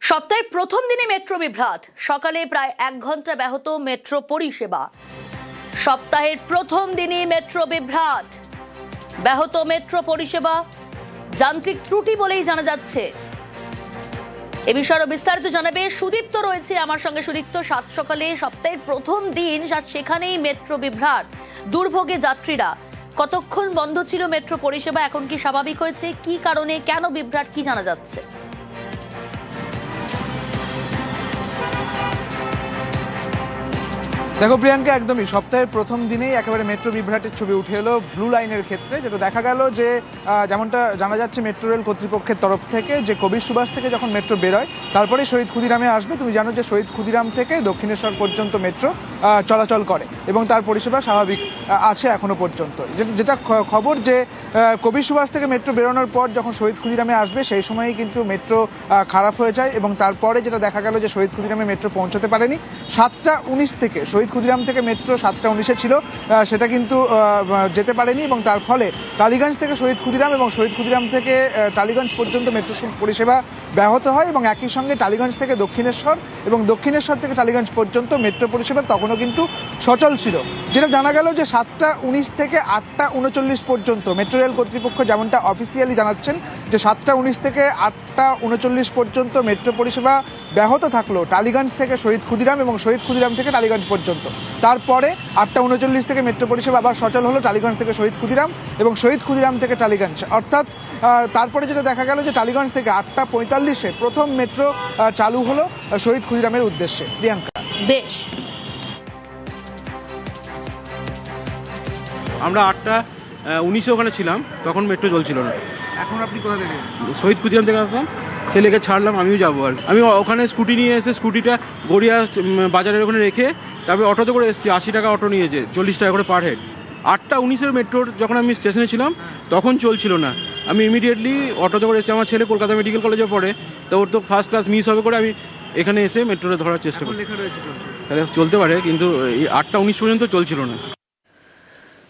সপ্তাহের প্রথম দিনে মেট্রো বিভ্রাট, সকালে প্রায় 1 ঘন্টা ব্যাহত মেট্রো পরিষেবা। সপ্তাহের প্রথম দিনে মেট্রো বিভ্রাট, ব্যাহত মেট্রো পরিষেবা, যান্ত্রিক ত্রুটি বলেই জানা যাচ্ছে। এ বিষয়ে আরো বিস্তারিত জানাবে সুদীপ্ত রয়েছে আমার সঙ্গে। সুদীপ্ত, সাত সকালে সপ্তাহের প্রথম দিন, সেখানেই মেট্রো বিভ্রাট, দুর্ভোগে যাত্রীরা। কতক্ষণ বন্ধ ছিল মেট্রো পরিষেবা, এখন কি স্বাভাবিক হয়েছে? কি কারণে, কেন বিভ্রাট, কি জানা যাচ্ছে? দেখো প্রিয়াঙ্কা, একদমই সপ্তাহের প্রথম দিনেই একেবারে মেট্রো বিভ্রাটের ছবি উঠে এলো ব্লু লাইনের ক্ষেত্রে। যেটা দেখা গেল যে যেমনটা জানা যাচ্ছে মেট্রো রেল কর্তৃপক্ষের তরফ থেকে, যে কবির সুভাষ থেকে যখন মেট্রো বেরোয় তারপরে শহীদ ক্ষুদিরামে আসবে। তুমি জানো যে শহীদ ক্ষুদিরাম থেকে দক্ষিণেশ্বর পর্যন্ত মেট্রো চলাচল করে এবং তার পরিষেবা স্বাভাবিক আছে এখনো পর্যন্ত। যেটা খবর যে কবির সুভাষ থেকে মেট্রো বেরোনোর পর যখন শহীদ ক্ষুদিরামে আসবে সেই সময়ই কিন্তু মেট্রো খারাপ হয়ে যায় এবং তারপরে যেটা দেখা গেল যে শহীদ ক্ষুদিরামে মেট্রো পৌঁছতে পারেনি। 7:19 থেকে শহীদ ক্ষুদিরাম থেকে মেট্রো 7:19 ছিল, সেটা কিন্তু যেতে পারেনি এবং তার ফলে টালিগঞ্জ থেকে শহীদ ক্ষুদিরাম এবং শহীদ ক্ষুদিরাম থেকে টালিগঞ্জ পর্যন্ত মেট্রো পরিষেবা ব্যাহত হয় এবং একই সঙ্গে টালিগঞ্জ থেকে দক্ষিণেশ্বর এবং দক্ষিণেশ্বর থেকে টালিগঞ্জ পর্যন্ত মেট্রো পরিষেবা তখনও কিন্তু সচল ছিল। যেটা জানা গেল যে 7:19 থেকে 8:39 পর্যন্ত মেট্রো রেল কর্তৃপক্ষ যেমনটা অফিসিয়ালি জানাচ্ছেন যে 7:19 থেকে 8:39 পর্যন্ত মেট্রো পরিষেবা ব্যাহত থাকলো টালিগঞ্জ থেকে শহীদ ক্ষুদিরাম এবং শহীদ ক্ষুদিরাম থেকে টালিগঞ্জ পর্যন্ত। তারপরে 8:39 থেকে মেট্রো পরিষেবা আবার সচল হলো টালিগঞ্জ থেকে শহীদ ক্ষুদিরাম এবং শহীদ ক্ষুদিরাম থেকে টালিগঞ্জ। অর্থাৎ তারপরে যেটা দেখা গেল যে টালিগঞ্জ থেকে 8:45-এ প্রথম মেট্রো চালু হলো শহীদ ক্ষুদিরামের উদ্দেশ্যে। প্রিয়াঙ্কা, বেশ, আমরা 8:19 ওখানে ছিলাম, তখন মেট্রো চলছিল না। এখন আপনি কোথা থেকে? শহীদ ক্ষুদিরাম থেকে আসলাম, ছেলেকে ছাড়লাম, আমিও যাবো। আর আমি ওখানে স্কুটি নিয়ে এসে স্কুটিটা গড়িয়া বাজারের ওখানে রেখে তারপরে অটোতে করে এসেছি। 80 টাকা অটো নিয়েছে, 40 টাকা করে পার হেড। 8:19-এর মেট্রোর যখন আমি স্টেশনে ছিলাম তখন চলছিল না। আমি ইমিডিয়েটলি অটোতে করে এসেছি। আমার ছেলে কলকাতা মেডিকেল কলেজে পড়ে, তো ওর তো ফার্স্ট ক্লাস মিস হবে করে আমি এখানে এসে মেট্রোটা ধরার চেষ্টা করি। তাহলে চলতে পারে, কিন্তু এই 8:19 পর্যন্ত চলছিল না।